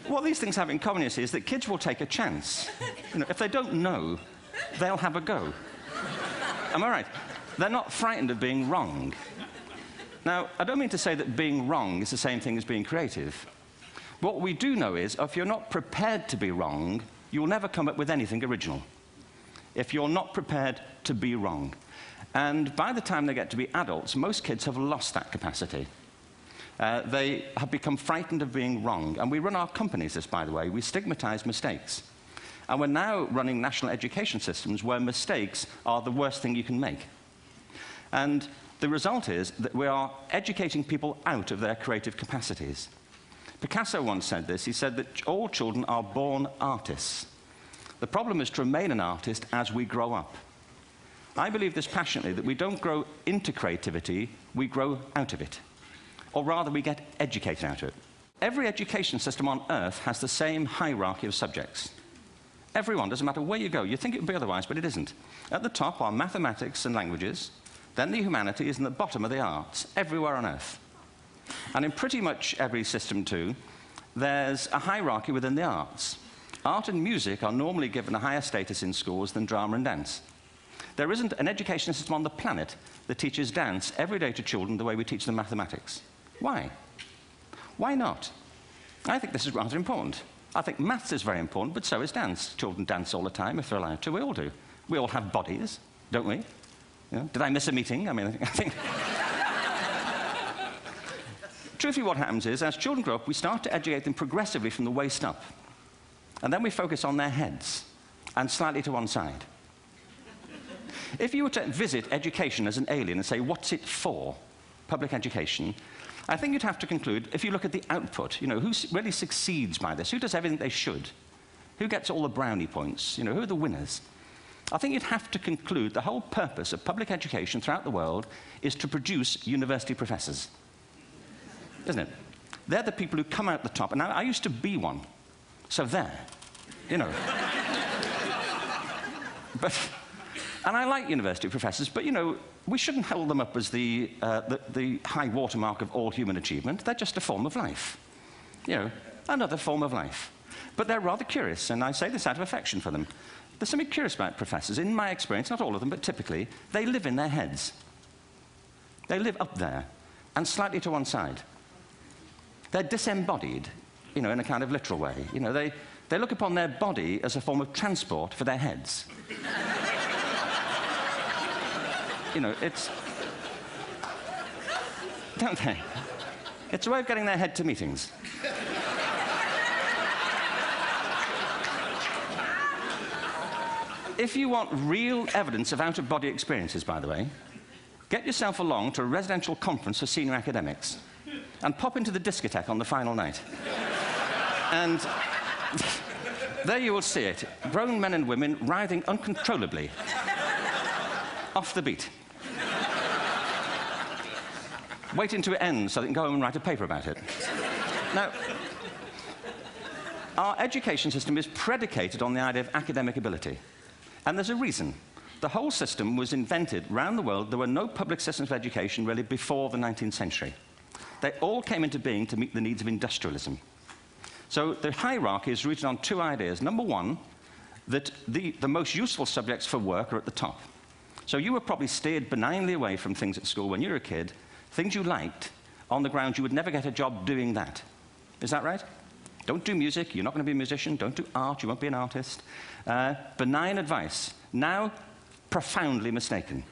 What these things have in common, you see, is that kids will take a chance. You know, if they don't know, they'll have a go. Am I right? They're not frightened of being wrong. Now, I don't mean to say that being wrong is the same thing as being creative. What we do know is, if you're not prepared to be wrong, you'll never come up with anything original. If you're not prepared to be wrong. And by the time they get to be adults, most kids have lost that capacity. They have become frightened of being wrong. And we run our companies this, by the way. We stigmatize mistakes. And we're now running national education systems where mistakes are the worst thing you can make. And the result is that we are educating people out of their creative capacities. Picasso once said this. He said that all children are born artists. The problem is to remain an artist as we grow up. I believe this passionately, that we don't grow into creativity, we grow out of it. Or rather, we get educated out of it. Every education system on Earth has the same hierarchy of subjects. Everyone, doesn't matter where you go. You think it would be otherwise, but it isn't. At the top are mathematics and languages, then the humanities, and at the bottom are the arts, everywhere on Earth. And in pretty much every system, too, there's a hierarchy within the arts. Art and music are normally given a higher status in schools than drama and dance. There isn't an education system on the planet that teaches dance every day to children the way we teach them mathematics. Why? Why not? I think this is rather important. I think maths is very important, but so is dance. Children dance all the time if they're allowed to. We all do. We all have bodies, don't we? You know, did I miss a meeting? I mean, I think... Truthfully, what happens is, as children grow up, we start to educate them progressively from the waist up. And then we focus on their heads, and slightly to one side. If you were to visit education as an alien and say, what's it for, public education, I think you'd have to conclude, if you look at the output, you know, who really succeeds by this? Who does everything they should? Who gets all the brownie points? You know, who are the winners? I think you'd have to conclude the whole purpose of public education throughout the world is to produce university professors. Isn't it? They're the people who come out the top. And I used to be one. So there, you know. And I like university professors, but, you know, we shouldn't hold them up as the high watermark of all human achievement. They're just a form of life. You know, another form of life. But they're rather curious, and I say this out of affection for them. There's something curious about professors. In my experience, not all of them, but typically, they live in their heads. They live up there, and slightly to one side. They're disembodied, you know, in a kind of literal way. You know, they look upon their body as a form of transport for their heads. You know, it's... Don't they? It's a way of getting their head to meetings. If you want real evidence of out-of-body experiences, by the way, get yourself along to a residential conference for senior academics and pop into the discotheque on the final night. And there you will see it. Grown men and women writhing uncontrollably off the beat. Waiting to end so they can go home and write a paper about it. Now, our education system is predicated on the idea of academic ability. And there's a reason. The whole system was invented around the world. There were no public systems of education really before the 19th century. They all came into being to meet the needs of industrialism. So the hierarchy is rooted on two ideas. Number one, that the most useful subjects for work are at the top. So you were probably steered benignly away from things at school when you were a kid, things you liked, on the grounds you would never get a job doing that. Is that right? Don't do music, you're not going to be a musician. Don't do art, you won't be an artist. Benign advice. Now, profoundly mistaken.